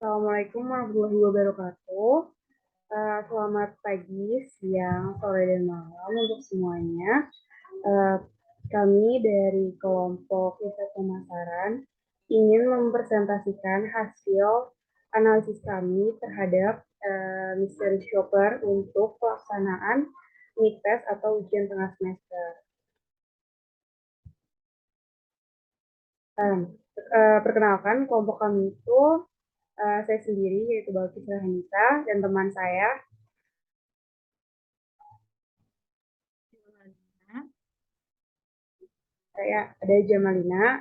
Assalamualaikum warahmatullahi wabarakatuh. Selamat pagi, siang, sore, dan malam untuk semuanya. Eh, Kami dari kelompok riset pemasaran ingin mempresentasikan hasil analisis kami terhadap mystery shopper untuk pelaksanaan mid test atau ujian tengah semester. Eh, Perkenalkan, kelompok kami itu saya sendiri, yaitu Balkis Rahanisa, dan teman saya ada Jamalina.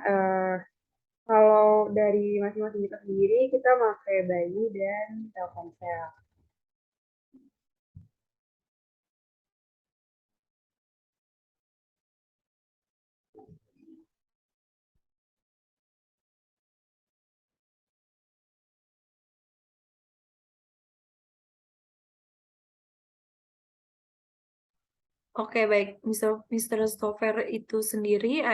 Kalau dari masing-masing kita sendiri, kita pakai Bayu dan Telkomsel. Oke, baik. Misteri software itu sendiri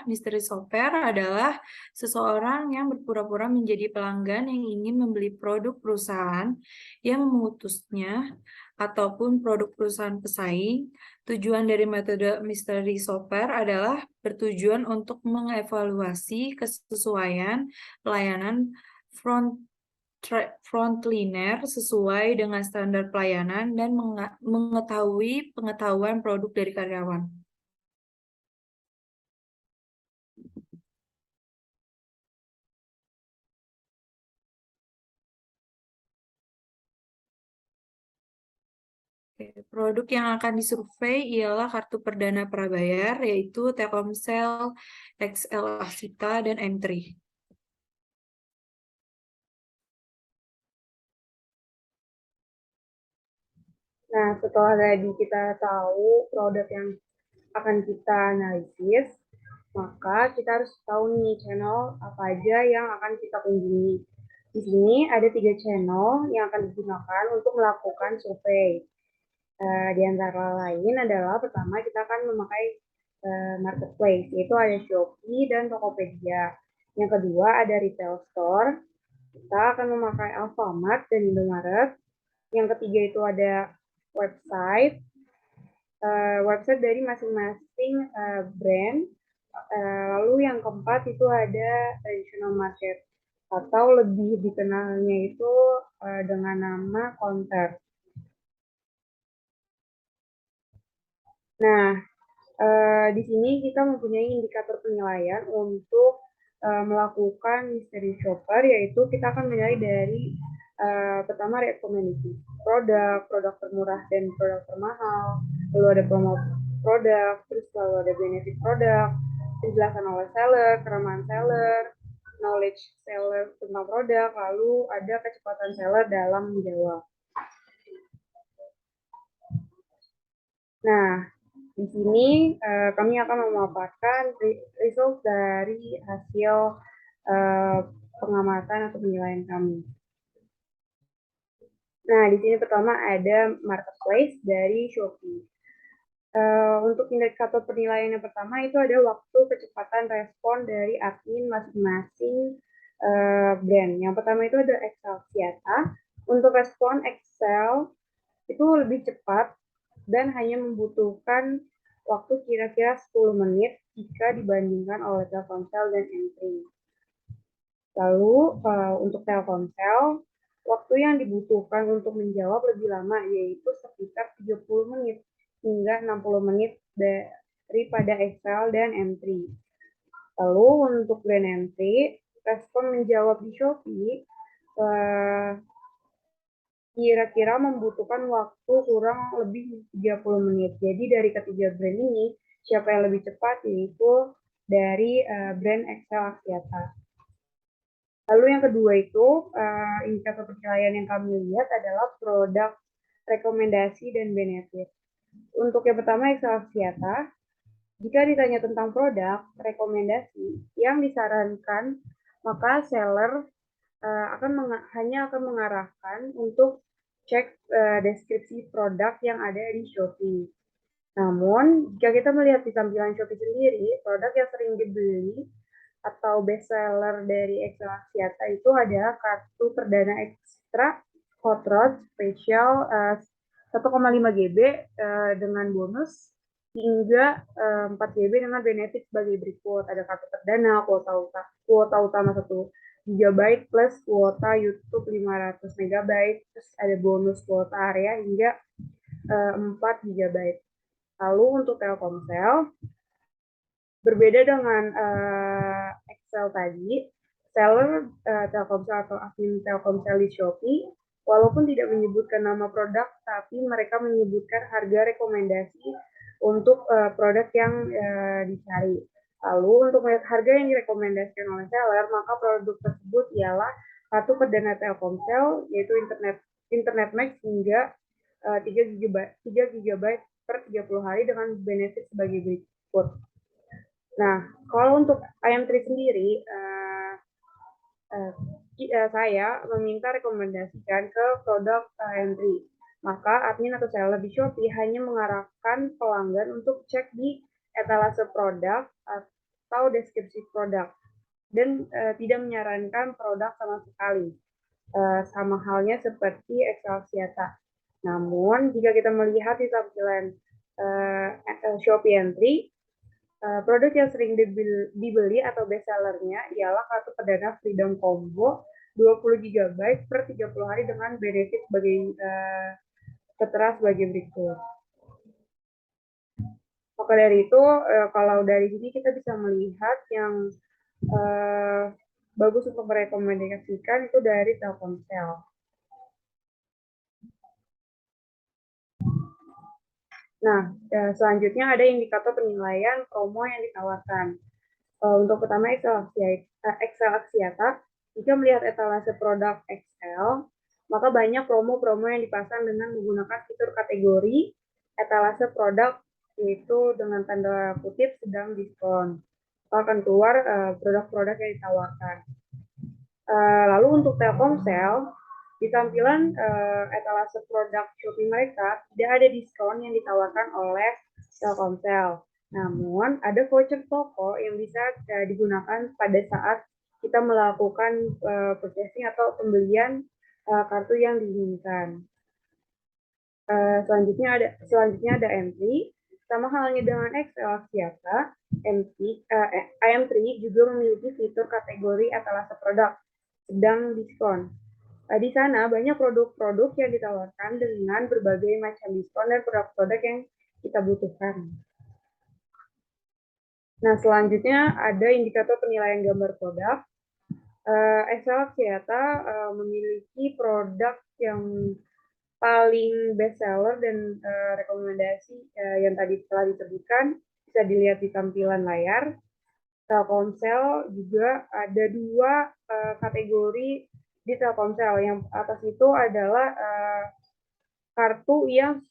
misteri software adalah seseorang yang berpura-pura menjadi pelanggan yang ingin membeli produk perusahaan yang memutusnya ataupun produk perusahaan pesaing. Tujuan dari metode misteri software adalah bertujuan untuk mengevaluasi kesesuaian pelayanan front frontliner sesuai dengan standar pelayanan dan mengetahui pengetahuan produk dari karyawan. Oke, produk yang akan disurvei ialah kartu perdana prabayar, yaitu Telkomsel, XL Asita, dan M3. Nah, setelah tadi kita tahu produk yang akan kita analisis, maka kita harus tahu nih channel apa aja yang akan kita kunjungi. Di sini ada 3 channel yang akan digunakan untuk melakukan survei. Di antara lain adalah pertama kita akan memakai marketplace, yaitu ada Shopee dan Tokopedia. Yang kedua ada retail store, kita akan memakai Alfamart dan Indomaret. Yang ketiga itu ada website, website dari masing-masing brand. Lalu yang keempat itu ada traditional market atau lebih dikenalnya itu dengan nama counter. Nah, di sini kita mempunyai indikator penilaian untuk melakukan mystery shopper, yaitu kita akan menilai dari pertama rekomendasi produk, produk termurah dan produk termahal, lalu ada promo produk, terus lalu ada benefit produk, penjelasan oleh seller, keramahan seller, knowledge seller tentang produk, lalu ada kecepatan seller dalam menjawab. Nah, di sini kami akan memaparkan result dari hasil pengamatan atau penilaian kami. Nah, di sini pertama ada marketplace dari Shopee. Untuk indikator penilaian yang pertama itu ada waktu kecepatan respon dari admin masing-masing brand. Yang pertama itu ada Excel Siata. Untuk respon Excel itu lebih cepat dan hanya membutuhkan waktu kira-kira 10 menit jika dibandingkan oleh Telkomsel dan M3. Lalu untuk Telkomsel, waktu yang dibutuhkan untuk menjawab lebih lama, yaitu sekitar 30 menit hingga 60 menit daripada Excel dan M3. Lalu untuk brand M3, respon menjawab di Shopee kira-kira membutuhkan waktu kurang lebih 30 menit. Jadi dari ketiga brand ini, siapa yang lebih cepat yaitu dari brand Excel Axiata. Lalu yang kedua itu, indikator penilaian yang kami lihat adalah produk, rekomendasi, dan benefit. Untuk yang pertama Excel Axiata, jika ditanya tentang produk, rekomendasi yang disarankan, maka seller hanya akan mengarahkan untuk cek deskripsi produk yang ada di Shopee. Namun, jika kita melihat di tampilan Shopee sendiri, produk yang sering dibeli atau best seller dari Excel Axiata itu adalah kartu perdana ekstra Hot Rod spesial 1,5 GB dengan bonus hingga 4 GB dengan benefit sebagai berikut. Ada kartu perdana, kuota utama 1 GB plus kuota YouTube 500 MB, terus ada bonus kuota area hingga 4 GB. Lalu untuk Telkomsel, berbeda dengan Excel tadi, seller Telkomsel atau admin Telkomsel di Shopee, walaupun tidak menyebutkan nama produk, tapi mereka menyebutkan harga rekomendasi untuk produk yang dicari. Lalu untuk harga yang direkomendasikan oleh seller, maka produk tersebut ialah kartu perdana Telkomsel, yaitu Internet Max hingga 3 GB per 30 hari dengan benefit sebagai berikut. Nah, kalau untuk IM3 sendiri, saya meminta rekomendasikan ke produk IM3. Maka admin atau seller di Shopee hanya mengarahkan pelanggan untuk cek di etalase produk atau deskripsi produk dan tidak menyarankan produk sama sekali. Sama halnya seperti Excel Axiata. Namun, jika kita melihat di tampilan Shopee Entry, produk yang sering dibeli atau best sellernya ialah kartu perdana Freedom Combo 20 GB per 30 hari dengan benefit sebagai tertera sebagai berikut. Maka dari itu, kalau dari sini kita bisa melihat yang bagus untuk merekomendasikan itu dari Telkomsel. Nah, selanjutnya ada indikator penilaian promo yang ditawarkan. Untuk pertama Excel Axiata, jika melihat etalase produk Excel, maka banyak promo-promo yang dipasang dengan menggunakan fitur kategori etalase produk, yaitu dengan tanda kutip sedang diskon. Akan keluar produk-produk yang ditawarkan. Lalu untuk Telkomsel, di tampilan etalase produk Shopee mereka tidak ada diskon yang ditawarkan oleh Telkomsel. Namun, ada voucher toko yang bisa digunakan pada saat kita melakukan purchasing atau pembelian kartu yang diinginkan. Selanjutnya ada entry. Sama halnya dengan Excel Axiata, IM3 juga memiliki fitur kategori etalase produk sedang diskon. Di sana banyak produk-produk yang ditawarkan dengan berbagai macam diskon dan produk-produk yang kita butuhkan. Nah, selanjutnya ada indikator penilaian gambar produk. Excel Axiata memiliki produk yang paling best seller dan rekomendasi yang tadi telah disebutkan bisa dilihat di tampilan layar. Telkomsel juga ada 2 kategori di Telkomsel. Yang atas itu adalah kartu yang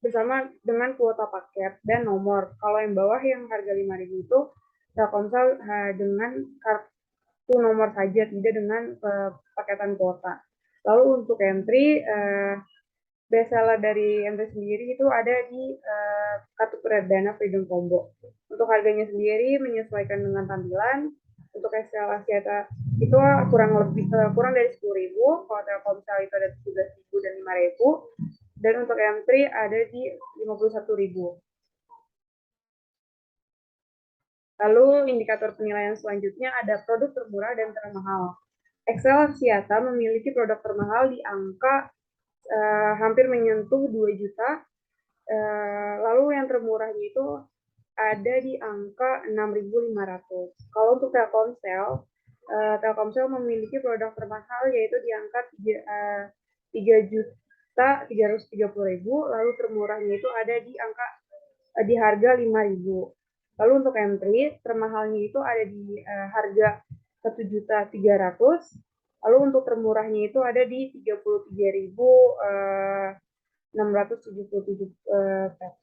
bersama dengan kuota paket dan nomor. Kalau yang bawah yang harga 5.000 itu Telkomsel dengan kartu nomor saja, tidak dengan paketan kuota. Lalu untuk entry, best seller dari entry sendiri itu ada di kartu perdana Freedom Combo. Untuk harganya sendiri menyesuaikan dengan tampilan. Untuk Excel Axiata itu kurang dari 10.000, kalau Telkomsel itu ada 17.000 dan 5.000, dan untuk M3 ada di 51.000. Lalu indikator penilaian selanjutnya ada produk termurah dan termahal. Excel Axiata memiliki produk termahal di angka hampir menyentuh 2 juta. Lalu yang termurahnya itu ada di angka 6.500. Kalau untuk Telkomsel, Telkomsel memiliki produk termahal yaitu di angka 3.330.000, lalu termurahnya itu ada di angka di harga 5.000. Lalu untuk M3, termahalnya itu ada di harga 1.300.000. Lalu untuk termurahnya itu ada di 33.677 perak.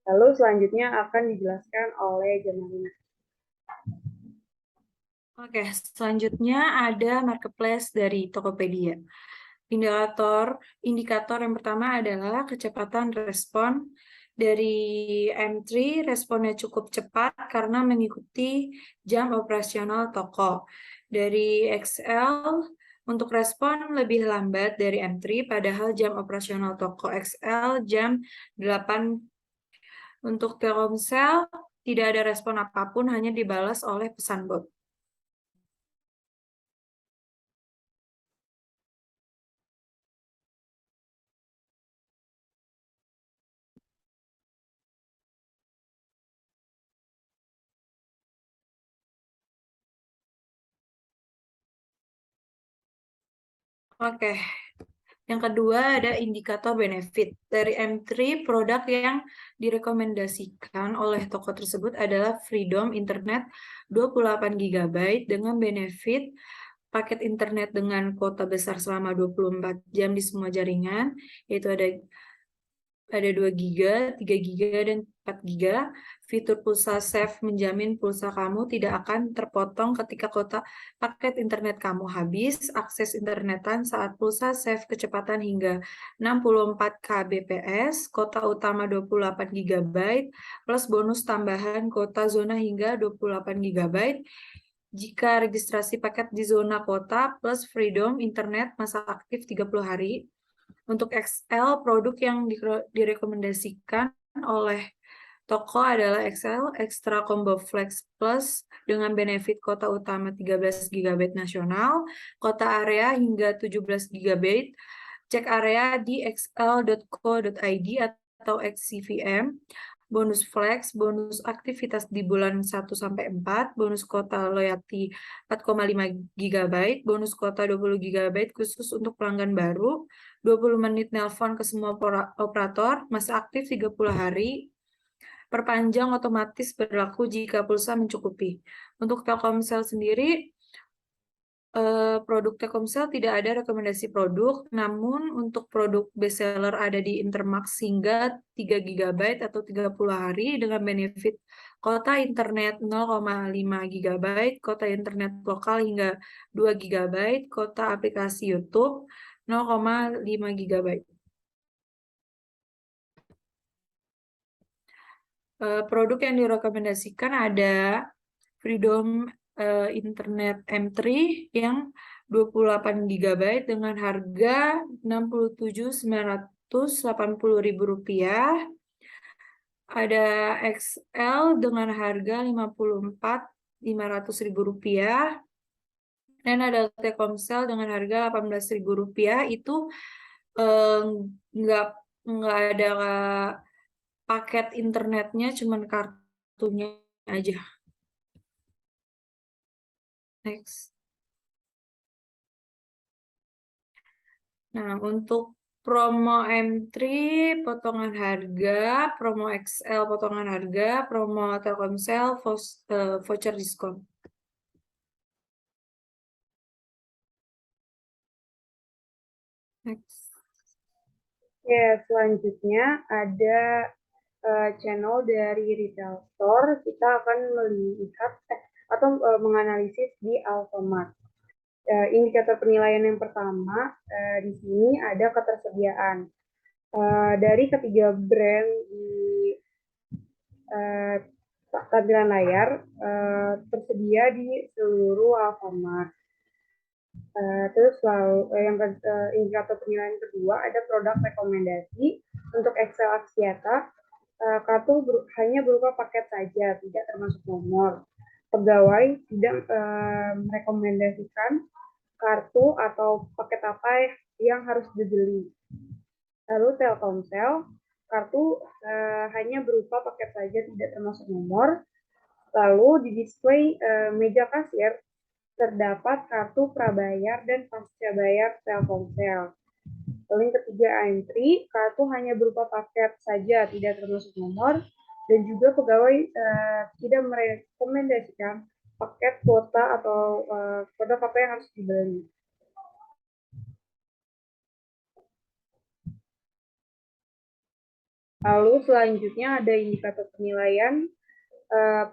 Lalu selanjutnya akan dijelaskan oleh Jamalina. Oke, selanjutnya ada marketplace dari Tokopedia. Indikator yang pertama adalah kecepatan respon Dari M3, responnya cukup cepat karena mengikuti jam operasional toko. Dari XL, untuk respon lebih lambat dari M3, padahal jam operasional toko XL jam 8. Untuk Telkomsel, tidak ada respon apapun, hanya dibalas oleh pesan bot. Oke. Yang kedua ada indikator benefit. Dari M3, produk yang direkomendasikan oleh toko tersebut adalah Freedom Internet 28 GB dengan benefit paket internet dengan kuota besar selama 24 jam di semua jaringan, yaitu ada 2 GB, 3 GB, dan 4 GB. Fitur pulsa save menjamin pulsa kamu tidak akan terpotong ketika kuota paket internet kamu habis. Akses internetan saat pulsa save kecepatan hingga 64 Kbps, kota utama 28 GB, plus bonus tambahan kota zona hingga 28 GB. Jika registrasi paket di zona kota plus Freedom Internet masa aktif 30 hari. Untuk XL, produk yang direkomendasikan oleh toko adalah XL Extra Combo Flex Plus dengan benefit kota utama 13 GB nasional, kota area hingga 17 GB. Cek area di xl.co.id atau XCVM. Bonus flex, bonus aktivitas di bulan 1-4, bonus kota loyalty 4,5 GB, bonus kota 20 GB khusus untuk pelanggan baru, 20 menit nelpon ke semua operator, masa aktif 30 hari, perpanjang otomatis berlaku jika pulsa mencukupi. Untuk Telkomsel sendiri, produk Telkomsel tidak ada rekomendasi produk, namun untuk produk bestseller ada di Intermax hingga 3 GB atau 30 hari dengan benefit kota internet 0,5 GB, kota internet lokal hingga 2 GB, kota aplikasi YouTube 0,5 GB. Produk yang direkomendasikan ada Freedom Internet M3 yang 28 GB dengan harga Rp67.980.000. Ada XL dengan harga Rp54.500.000. Dan ada Telkomsel dengan harga Rp18.000. Itu nggak ada paket internetnya, cuman kartunya aja. Next. Nah, untuk promo M3 potongan harga, promo XL potongan harga, promo Telkomsel voucher diskon. Next. Oke, selanjutnya ada channel dari retail store. Kita akan melihat atau menganalisis di Alfamart. Indikator penilaian yang pertama di sini ada ketersediaan. Dari ketiga brand di tampilan layar tersedia di seluruh Alfamart. Terus yang indikator penilaian kedua ada produk rekomendasi. Untuk Excel Axiata, kartu hanya berupa paket saja, tidak termasuk nomor. Pegawai tidak merekomendasikan kartu atau paket apa yang harus dibeli. Lalu Telkomsel, kartu hanya berupa paket saja, tidak termasuk nomor. Lalu di display meja kasir terdapat kartu prabayar dan pasca bayar Telkomsel. Lalu yang ketiga entry, kartu hanya berupa paket saja, tidak termasuk nomor, dan juga pegawai tidak merekomendasikan paket kuota atau produk apa yang harus dibeli. Lalu selanjutnya ada indikator penilaian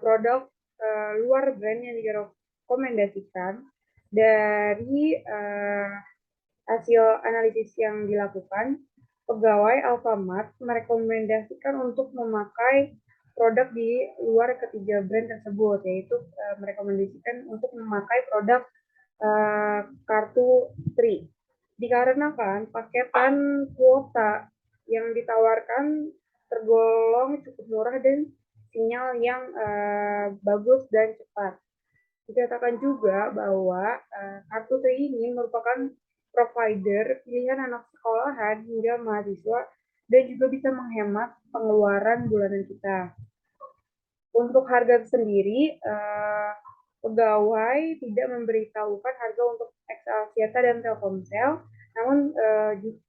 produk luar brand yang direkomendasikan dari hasil analisis yang dilakukan. Pegawai Alfamart merekomendasikan untuk memakai produk di luar ketiga brand tersebut, yaitu merekomendasikan untuk memakai produk kartu Tri. Dikarenakan paketan kuota yang ditawarkan tergolong cukup murah dan sinyal yang bagus dan cepat. Dikatakan juga bahwa kartu Tri ini merupakan provider pilihan anak sekolahan hingga mahasiswa dan juga bisa menghemat pengeluaran bulanan kita. Untuk harga sendiri, pegawai tidak memberitahukan harga untuk XL Axiata dan Telkomsel, namun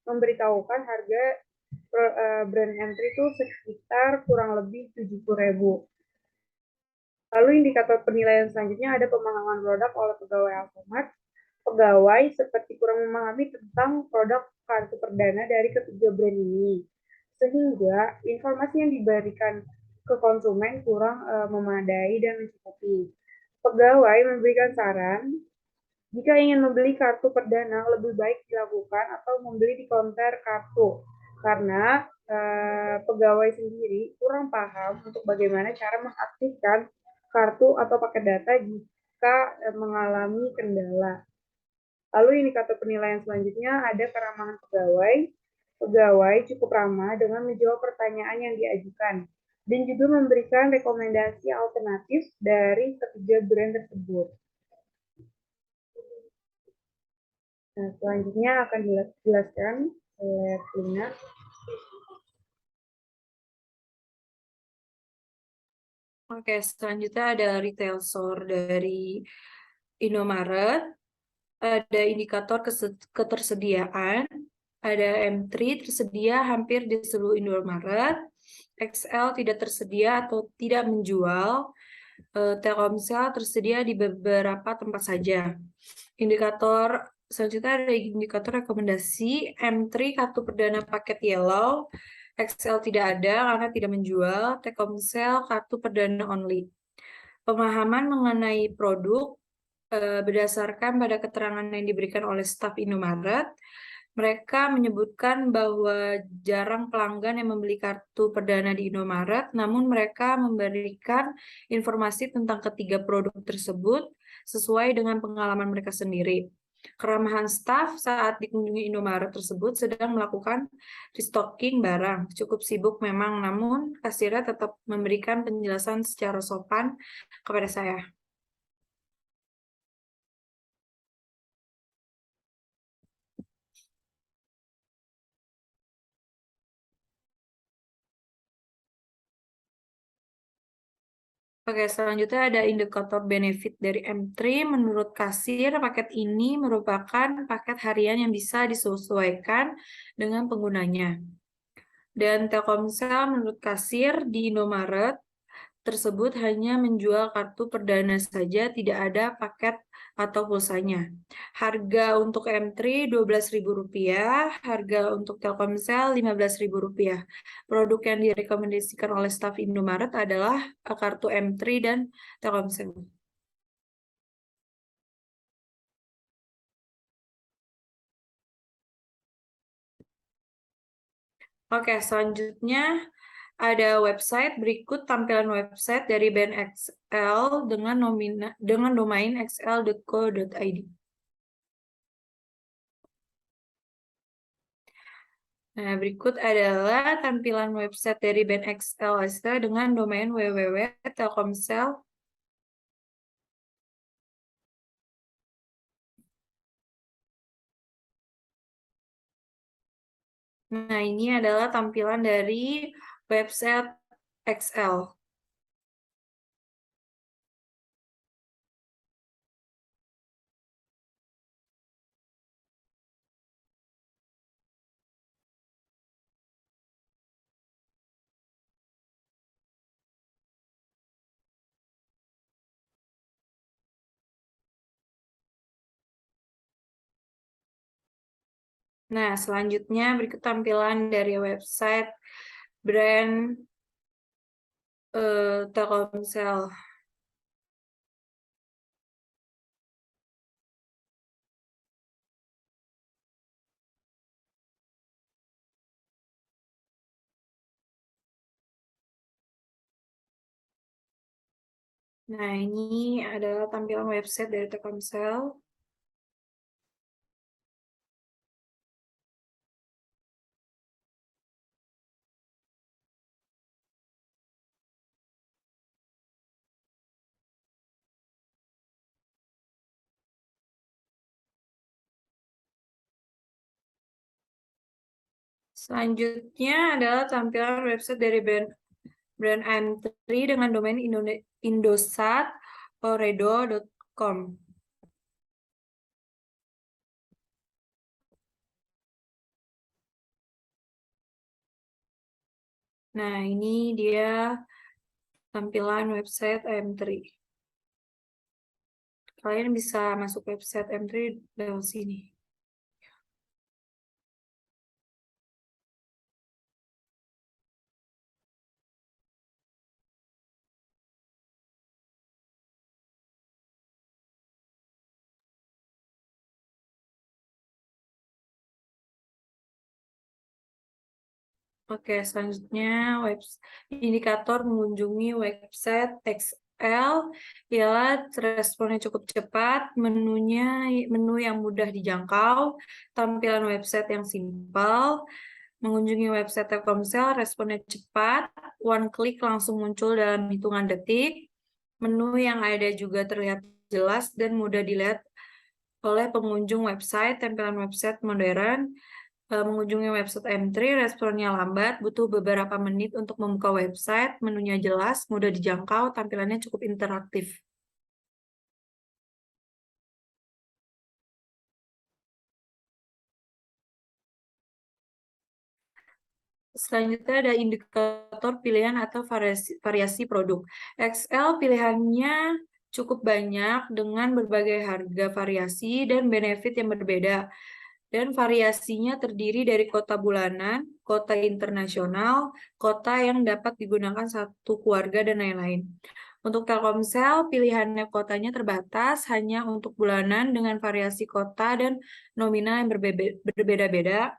memberitahukan harga brand entry itu sekitar kurang lebih 70.000. Lalu indikator penilaian selanjutnya ada pemahaman produk oleh pegawai Alfamart. Pegawai seperti kurang memahami tentang produk kartu perdana dari ketiga brand ini, sehingga informasi yang diberikan ke konsumen kurang memadai dan mencukupi. Pegawai memberikan saran, jika ingin membeli kartu perdana, lebih baik dilakukan atau membeli di konter kartu, karena pegawai sendiri kurang paham untuk bagaimana cara mengaktifkan kartu atau paket data jika mengalami kendala. Lalu indikator penilaian selanjutnya ada keramahan pegawai. Pegawai cukup ramah dengan menjawab pertanyaan yang diajukan dan juga memberikan rekomendasi alternatif dari ketiga brand tersebut. Nah, selanjutnya akan dijelaskan oleh Lina. Oke, selanjutnya ada retail store dari Indomaret, ada indikator ketersediaan, ada M3 tersedia hampir di seluruh Indomaret, XL tidak tersedia atau tidak menjual, Telkomsel tersedia di beberapa tempat saja. Indikator selanjutnya ada indikator rekomendasi M3 kartu perdana paket yellow, XL tidak ada karena tidak menjual, Telkomsel kartu perdana only. Pemahaman mengenai produk berdasarkan pada keterangan yang diberikan oleh staf Indomaret, mereka menyebutkan bahwa jarang pelanggan yang membeli kartu perdana di Indomaret, namun mereka memberikan informasi tentang ketiga produk tersebut sesuai dengan pengalaman mereka sendiri. Keramahan staf saat dikunjungi Indomaret tersebut sedang melakukan restocking barang. Cukup sibuk memang, namun kasirnya tetap memberikan penjelasan secara sopan kepada saya. Oke, selanjutnya ada indikator benefit dari M3. Menurut kasir, paket ini merupakan paket harian yang bisa disesuaikan dengan penggunanya. Dan Telkomsel menurut kasir di Indomaret tersebut hanya menjual kartu perdana saja, tidak ada paket atau pulsanya. Harga untuk M3 Rp12.000, harga untuk Telkomsel Rp15.000. Produk yang direkomendasikan oleh staf Indomaret adalah kartu M3 dan Telkomsel. Oke, selanjutnya ada website. Berikut tampilan website dari band XL dengan domain xl.co.id. Nah, berikut adalah tampilan website dari band XL Astra dengan domain www.telkomsel. Nah, ini adalah tampilan dari website XL. Nah, selanjutnya berikut tampilan dari website brand Telkomsel. Nah, ini adalah tampilan website dari Telkomsel. Selanjutnya adalah tampilan website dari brand M3 dengan domain indosat.oredo.com. Nah, ini dia tampilan website M3. Kalian bisa masuk website M3 lewat sini. Oke, selanjutnya indikator mengunjungi website XL ialah responnya cukup cepat, menu yang mudah dijangkau, tampilan website yang simpel, mengunjungi website Telkomsel responnya cepat, one click langsung muncul dalam hitungan detik, menu yang ada juga terlihat jelas dan mudah dilihat oleh pengunjung website, tampilan website modern. Mengunjungi website M3, responnya lambat, butuh beberapa menit untuk membuka website, menunya jelas, mudah dijangkau, tampilannya cukup interaktif. Selanjutnya ada indikator pilihan atau variasi produk. XL pilihannya cukup banyak dengan berbagai harga variasi dan benefit yang berbeda. Dan variasinya terdiri dari kota bulanan, kota internasional, kota yang dapat digunakan satu keluarga, dan lain-lain. Untuk Telkomsel, pilihannya kotanya terbatas, hanya untuk bulanan dengan variasi kota dan nominal yang berbeda-beda.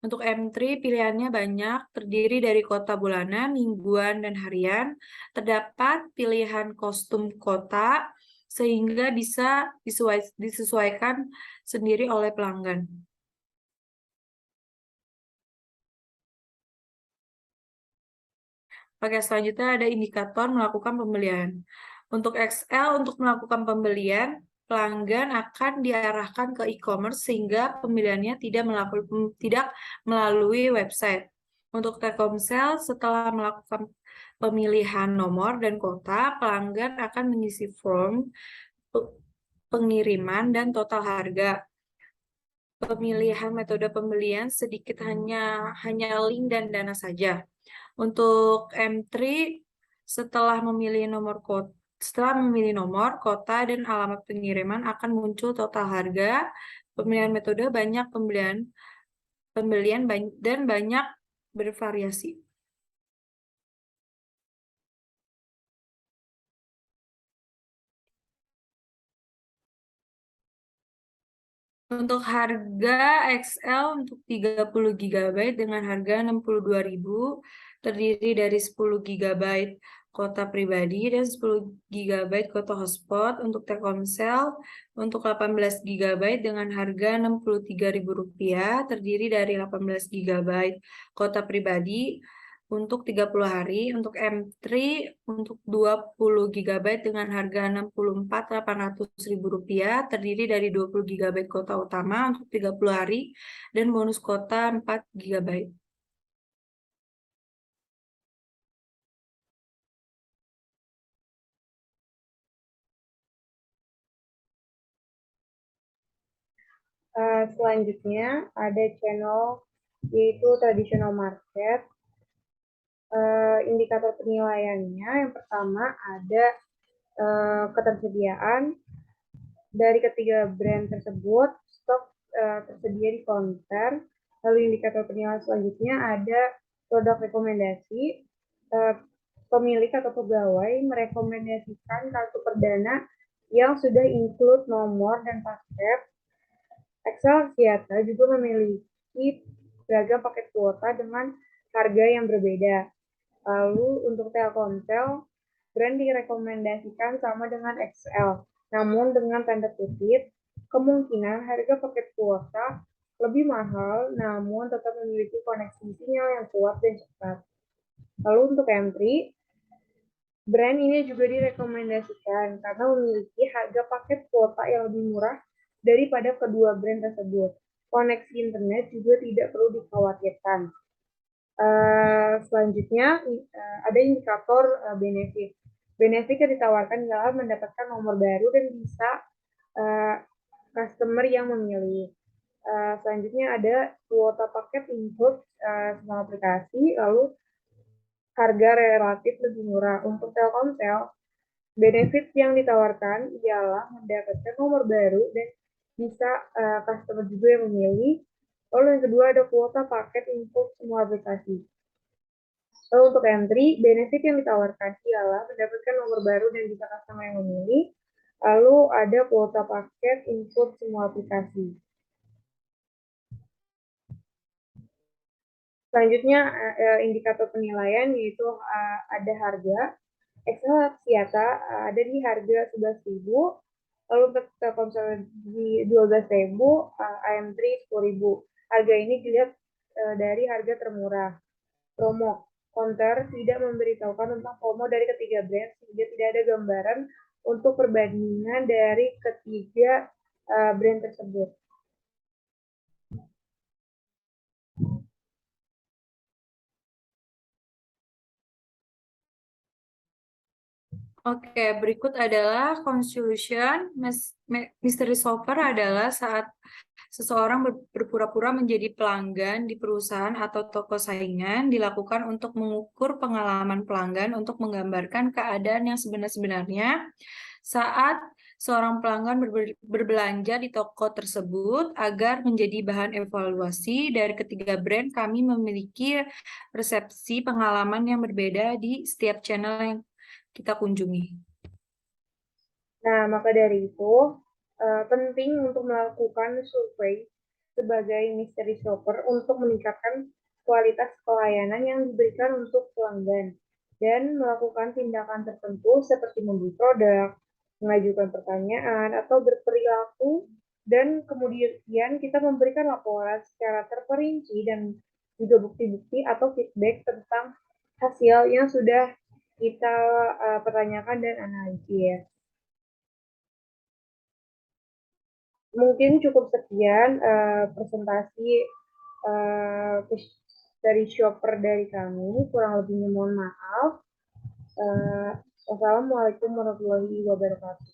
Untuk M3, pilihannya banyak, terdiri dari kota bulanan, mingguan, dan harian. Terdapat pilihan kostum kota, sehingga bisa disesuaikan sendiri oleh pelanggan. Oke, selanjutnya ada indikator melakukan pembelian. Untuk XL, untuk melakukan pembelian, pelanggan akan diarahkan ke e-commerce sehingga pembeliannya tidak melalui website. Untuk Telkomsel, setelah melakukan pemilihan nomor dan kota, pelanggan akan mengisi form pengiriman dan total harga. Pemilihan metode pembelian sedikit hanya link dan dana saja. Untuk M3, setelah memilih nomor, kota, dan alamat pengiriman akan muncul total harga, pemilihan metode banyak pembelian dan banyak bervariasi. Untuk harga XL untuk 30 GB dengan harga 62.000, terdiri dari 10 GB kota pribadi dan 10 GB kota hotspot. Untuk Telkomsel untuk 18 GB dengan harga Rp63.000, terdiri dari 18 GB kota pribadi untuk 30 hari. Untuk M3 untuk 20 GB dengan harga Rp64.800.000, terdiri dari 20 GB kota utama untuk 30 hari dan bonus kota 4 GB. Selanjutnya ada channel yaitu traditional market. Indikator penilaiannya yang pertama ada ketersediaan dari ketiga brand tersebut, stok tersedia di counter. Lalu indikator penilaian selanjutnya ada produk rekomendasi. Pemilik atau pegawai merekomendasikan kartu perdana yang sudah include nomor dan paket. Excel Axiata juga memiliki beragam paket kuota dengan harga yang berbeda. Lalu untuk Telkomsel, brand direkomendasikan sama dengan XL. Namun dengan tanda kutip, kemungkinan harga paket kuota lebih mahal, namun tetap memiliki koneksi sinyal yang kuat dan cepat. Lalu untuk entry, brand ini juga direkomendasikan karena memiliki harga paket kuota yang lebih murah daripada kedua brand tersebut. Koneksi internet juga tidak perlu dikhawatirkan. Selanjutnya ada indikator benefit. Benefit yang ditawarkan adalah mendapatkan nomor baru dan bisa customer yang memilih. Selanjutnya ada kuota paket include semua aplikasi, lalu harga relatif lebih murah. Untuk Telkomsel, benefit yang ditawarkan ialah mendapatkan nomor baru dan bisa customer juga yang memilih. Lalu yang kedua ada kuota paket untuk semua aplikasi. Lalu untuk entry, benefit yang ditawarkan ialah mendapatkan nomor baru dan bisa customer yang memilih. Lalu ada kuota paket untuk semua aplikasi. Selanjutnya indikator penilaian yaitu ada harga. Excel Axiata ada di harga 11.000, lalu untuk Telkomsel di 12.000, AM3 10.000. Harga ini dilihat dari harga termurah. Promo Konter tidak memberitahukan tentang promo dari ketiga brand sehingga tidak ada gambaran untuk perbandingan dari ketiga brand tersebut. Oke, berikut adalah conclusion. Mystery shopper adalah saat seseorang berpura-pura menjadi pelanggan di perusahaan atau toko saingan dilakukan untuk mengukur pengalaman pelanggan untuk menggambarkan keadaan yang sebenarnya saat seorang pelanggan berbelanja di toko tersebut agar menjadi bahan evaluasi dari ketiga brand. Kami memiliki persepsi pengalaman yang berbeda di setiap channel yang kita kunjungi. Nah, maka dari itu penting untuk melakukan survei sebagai mystery shopper untuk meningkatkan kualitas pelayanan yang diberikan untuk pelanggan dan melakukan tindakan tertentu seperti membeli produk, mengajukan pertanyaan, atau berperilaku dan kemudian kita memberikan laporan secara terperinci dan juga bukti-bukti atau feedback tentang hasil yang sudah kita pertanyakan dan analisis. Mungkin cukup sekian presentasi dari shopper dari kami. Kurang lebihnya mohon maaf. Wassalamualaikum warahmatullahi wabarakatuh.